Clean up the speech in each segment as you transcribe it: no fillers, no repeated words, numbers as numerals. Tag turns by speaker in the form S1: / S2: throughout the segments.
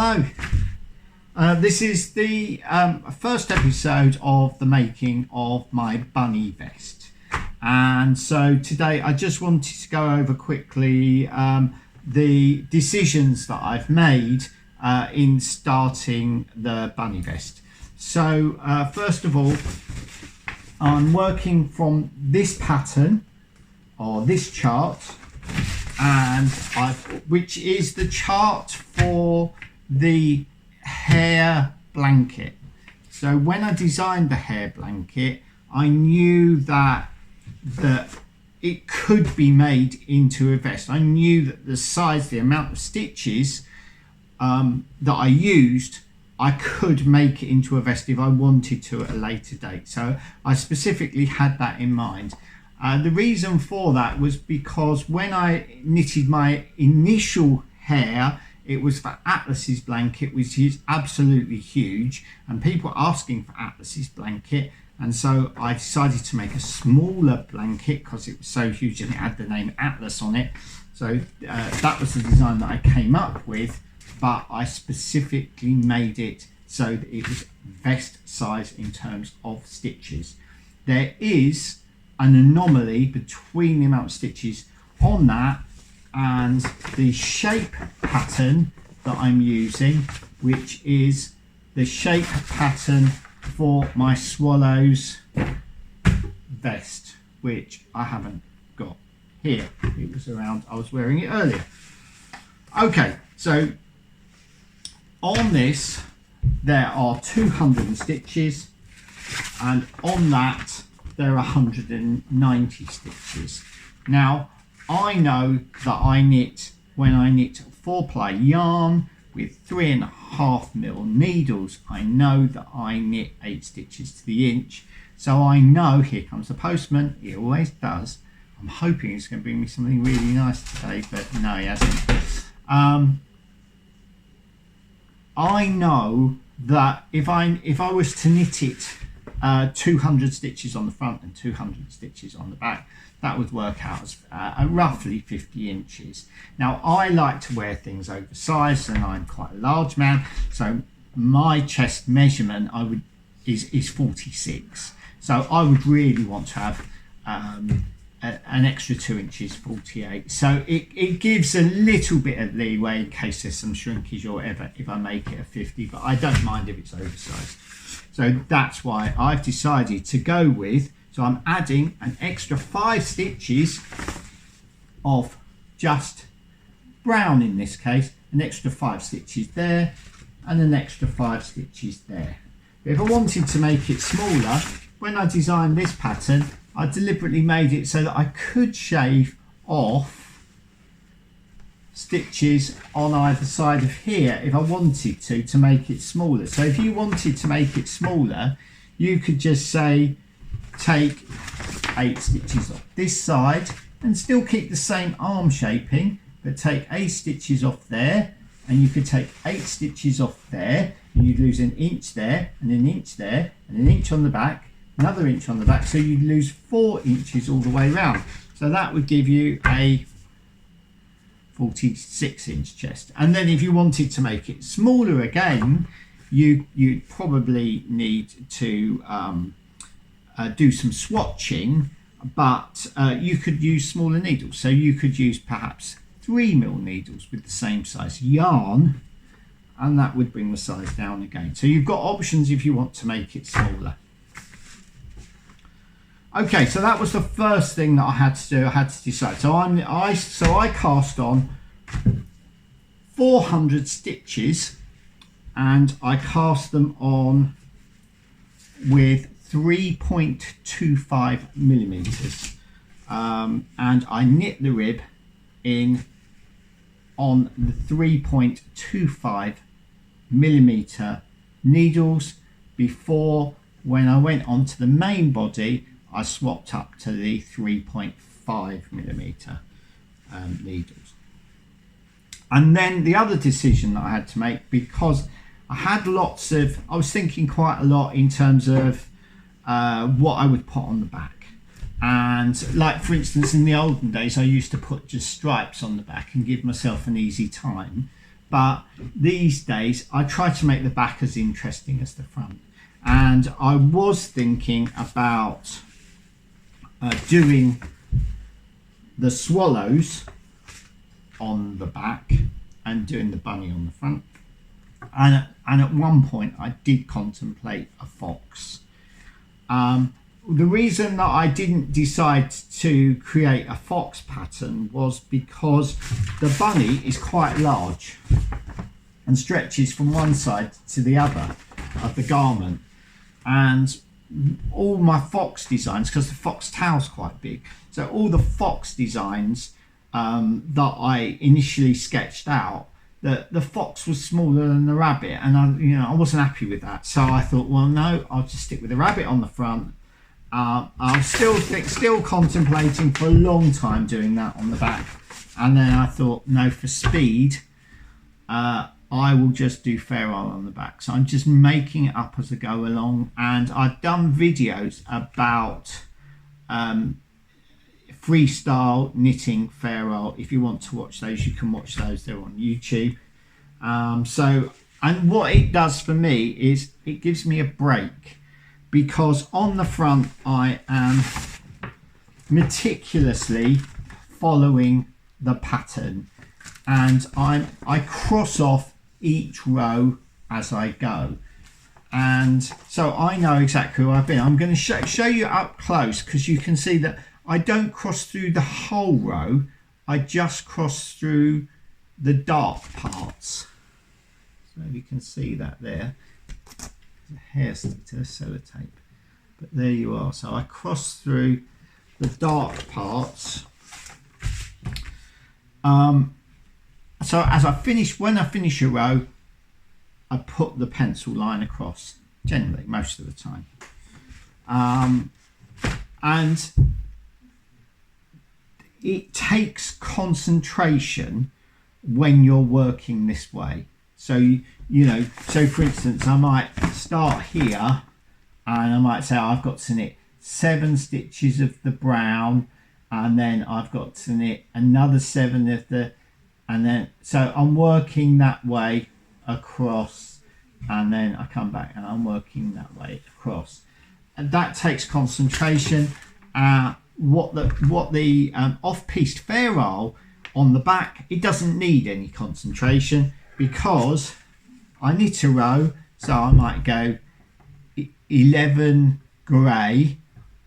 S1: Hello. This is the first episode of the making of my bunny vest, and so today I just wanted to go over quickly the decisions that I've made in starting the bunny vest. So first of all, I'm working from this pattern or this chart, and which is the chart for the hair blanket. So when I designed the hair blanket, I knew that it could be made into a vest. I knew that the size, the amount of stitches that I used, I could make it into a vest if I wanted to at a later date. So I specifically had that in mind. The reason for that was because when I knitted my initial hair, it was for Atlas's blanket, which is absolutely huge, and people were asking for Atlas's blanket, and so I decided to make a smaller blanket because it was so huge and it had the name Atlas on it. So that was the design that I came up with, but I specifically made it so that it was vest size in terms of stitches. There is an anomaly between the amount of stitches on that and the shape pattern that I'm using, which is the shape pattern for my swallows vest, which I haven't got here. It was around, I was wearing it earlier. Okay, so on this there are 200 stitches, and on that there are 190 stitches. Now I know that when I knit 4-ply yarn with 3.5mm needles, I know that I knit 8 stitches to the inch. So I know, here comes the postman, he always does. I'm hoping he's going to bring me something really nice today, but no, he hasn't. I know that if I was to knit it 200 stitches on the front and 200 stitches on the back, that would work out as roughly 50 inches. Now I like to wear things oversized, and I'm quite a large man, so my chest measurement is 46. So I would really want to have an extra 2 inches, 48. So it gives a little bit of leeway in case there's some shrinkage or whatever if I make it a 50, but I don't mind if it's oversized. So that's why I've decided to go with, so I'm adding an extra 5 stitches of just brown in this case, an extra 5 stitches there, and an extra 5 stitches there. But if I wanted to make it smaller, when I designed this pattern, I deliberately made it so that I could shave off stitches on either side of here if I wanted to make it smaller. So if you wanted to make it smaller, you could just say take 8 stitches off this side and still keep the same arm shaping, but take 8 stitches off there, and you could take 8 stitches off there, and you'd lose an inch there and an inch there and an inch on the back, another inch on the back, so you'd lose 4 inches all the way around. So that would give you a 46-inch chest. And then if you wanted to make it smaller again, you'd probably need to do some swatching, but you could use smaller needles. So you could use perhaps 3mm needles with the same size yarn, and that would bring the size down again. So you've got options if you want to make it smaller. Okay, so that was the first thing that I had to do. I had to decide. So I cast on 400 stitches, and I cast them on with 3.25mm, and I knit the rib in on the 3.25mm needles before, when I went on to the main body, I swapped up to the 3.5mm needles. And then the other decision that I had to make, because I was thinking quite a lot in terms of what I would put on the back. And like, for instance, in the olden days, I used to put just stripes on the back and give myself an easy time. but these days I try to make the back as interesting as the front. And I was thinking about doing the swallows on the back and doing the bunny on the front. And at one point I did contemplate a fox. The reason that I didn't decide to create a fox pattern was because the bunny is quite large and stretches from one side to the other of the garment. And all my fox designs, because the fox tail's quite big, so all the fox designs that I initially sketched out, the fox was smaller than the rabbit, and I wasn't happy with that. So I thought, well, no, I'll just stick with the rabbit on the front. I'm still contemplating for a long time doing that on the back, and then I thought, no, for speed, I will just do Fair Isle on the back. So I'm just making it up as I go along, and I've done videos about freestyle knitting Fair Isle. If you want to watch those, you can watch those. They're on YouTube. And what it does for me is it gives me a break, because on the front I am meticulously following the pattern, and I cross off each row as I go, and so I know exactly who I've been. I'm going to show you up close, because you can see that I don't cross through the whole row, I just cross through the dark parts. So you can see that there. There's a hair stick to the sellotape, but there you are. So I cross through the dark parts. So as when I finish a row, I put the pencil line across, generally, most of the time. And it takes concentration when you're working this way. So so for instance, I might start here, and I might say I've got to knit 7 stitches of the brown, and then I've got to knit another 7 of the, and then so I'm working that way across, and then I come back and I'm working that way across, and that takes concentration. What the off-piste Fair Isle on the back, it doesn't need any concentration, because I knit a row, so I might go 11 grey,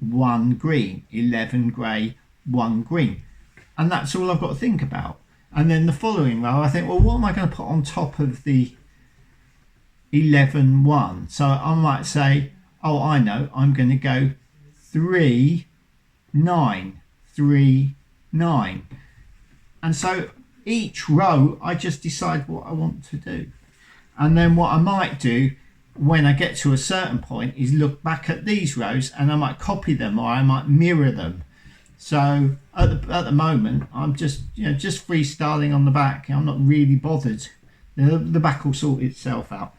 S1: 1 green, 11 grey, 1 green, and that's all I've got to think about. And then the following row, I think, well, what am I going to put on top of the 11 1? So I might say, oh, I know, I'm going to go 3 9 3 9, and so each row I just decide what I want to do. And then what I might do when I get to a certain point is look back at these rows, and I might copy them, or I might mirror them. So at the moment I'm just freestyling on the back. I'm not really bothered. The back will sort itself out.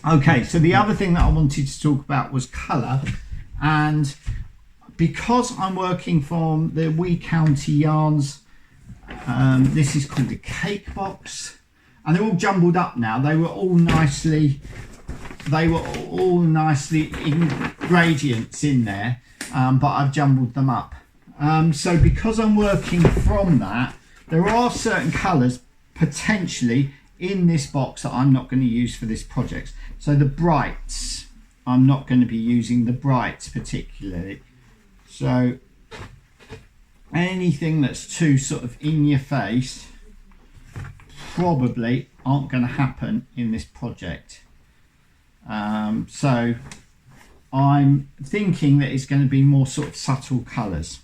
S1: Okay, so the other thing that I wanted to talk about was colour, and because I'm working from the Wee County Yarns, this is called a cake box, and they're all jumbled up now. They were all nicely in gradients in there, but I've jumbled them up. So because I'm working from that, there are certain colours potentially in this box that I'm not going to use for this project. So the brights, I'm not going to be using the brights particularly. So anything that's too sort of in your face probably aren't going to happen in this project. So I'm thinking that it's going to be more sort of subtle colours.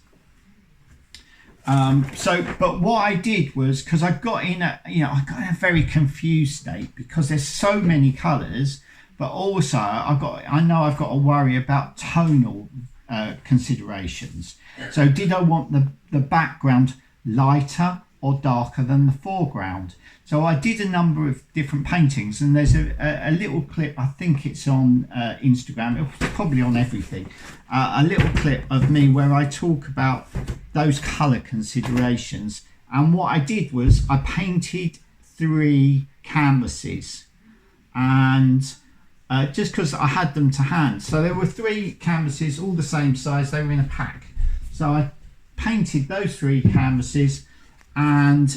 S1: But what I did was, because I got in a very confused state, because there's so many colours, but also I know I've got to worry about tonal considerations. So did I want the background lighter or darker than the foreground? So I did a number of different paintings, and there's a little clip, I think it's on Instagram, it's probably on everything, a little clip of me where I talk about those colour considerations. And what I did was I painted 3 canvases, and just because I had them to hand. So there were 3 canvases, all the same size, they were in a pack. So I painted those 3 canvases, and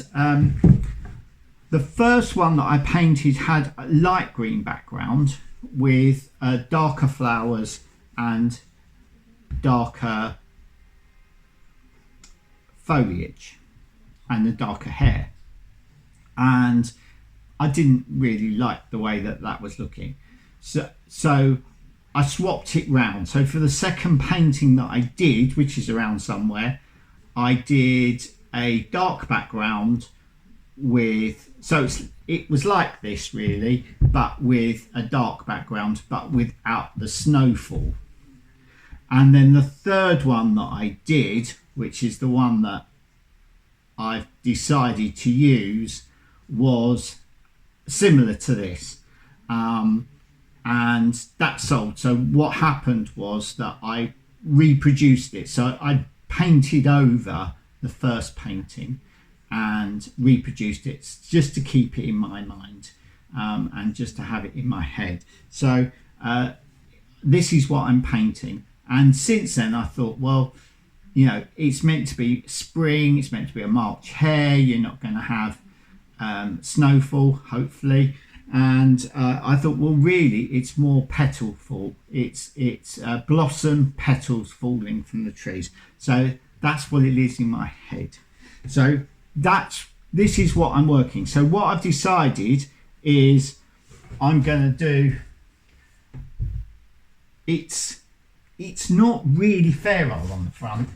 S1: the first one that I painted had a light green background with darker flowers and darker foliage and the darker hair, and I didn't really like the way that that was looking, so I swapped it round. So for the second painting that I did, which is around somewhere, I did a dark background with, so it was like this really, but with a dark background, but without the snowfall. And then the third one that I did, which is the one that I've decided to use, was similar to this, and that sold. So what happened was that I reproduced it. So I painted over the first painting and reproduced it just to keep it in my mind, and just to have it in my head. So this is what I'm painting. And since then I thought, well, you know, it's meant to be spring, it's meant to be a March hare, you're not going to have snowfall, hopefully. And I thought, well, really, it's more petalful. It's blossom petals falling from the trees. So that's what it is in my head. So this is what I'm working. So what I've decided is I'm going to do, it's not really ferrule on the front.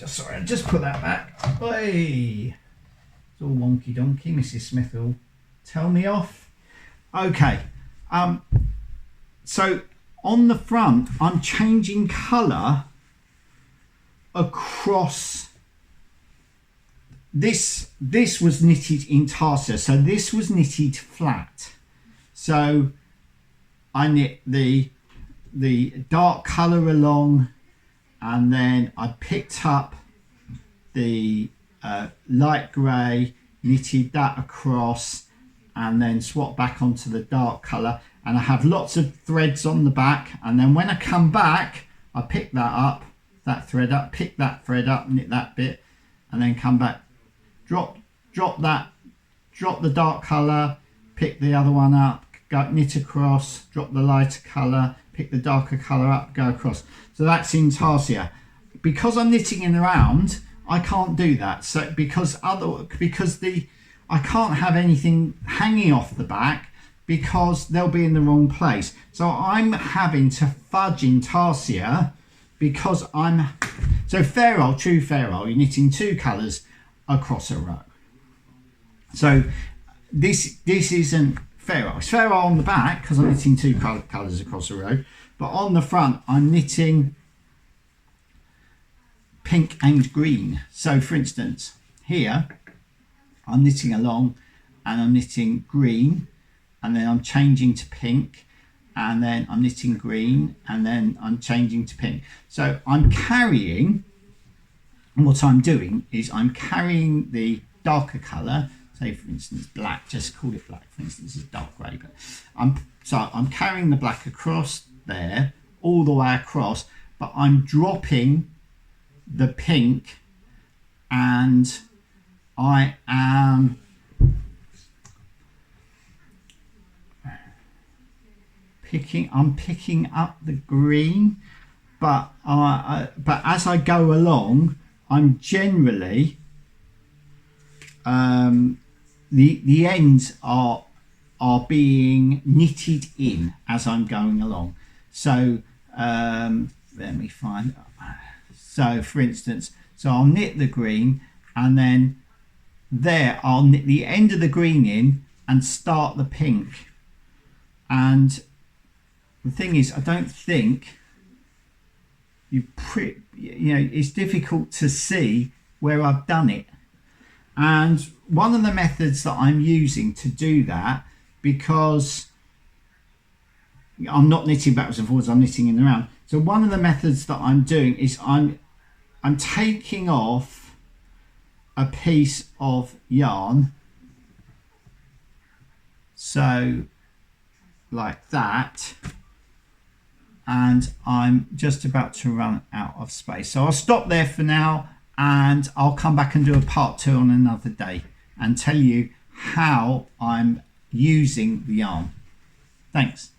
S1: Sorry, I'll just put that back. Hey, it's all wonky donkey. Mrs. Smith will tell me off. Okay, so on the front, I'm changing colour across. This was knitted Intarsia, so this was knitted flat. So I knit the dark colour along, and then I picked up the light grey, knitted that across, and then swapped back onto the dark colour. And I have lots of threads on the back, and then when I come back, I pick that up, that thread up, pick that thread up, knit that bit, and then come back, drop the dark colour, pick the other one up, go knit across, drop the lighter colour, pick the darker colour up, go across. So that's Intarsia. Because I'm knitting in around, I can't do that. So because I can't have anything hanging off the back, because they'll be in the wrong place. So I'm having to fudge Intarsia, because so ferrule, true ferrule, you're knitting 2 colours across a row. So this isn't ferrule. It's ferrule on the back because I'm knitting 2 colours across a row, but on the front I'm knitting pink and green. So for instance, here I'm knitting along and I'm knitting green, and then I'm changing to pink, and then I'm knitting green, and then I'm changing to pink. So I'm carrying, and what I'm doing is I'm carrying the darker colour, say for instance black, just call it black, for instance, it's dark grey, but I'm carrying the black across there, all the way across, but I'm dropping the pink, and I am picking up the green, but as I go along, I'm generally the ends are being knitted in as I'm going along. So let me find. So for instance, so I'll knit the green, and then there I'll knit the end of the green in and start the pink. And the thing is, I don't think it's difficult to see where I've done it. And one of the methods that I'm using to do that, because I'm not knitting backwards and forwards, I'm knitting in and around. So one of the methods that I'm doing is I'm taking off a piece of yarn, So like that, and I'm just about to run out of space. So I'll stop there for now, and I'll come back and do a part 2 on another day and tell you how I'm using the yarn. Thanks.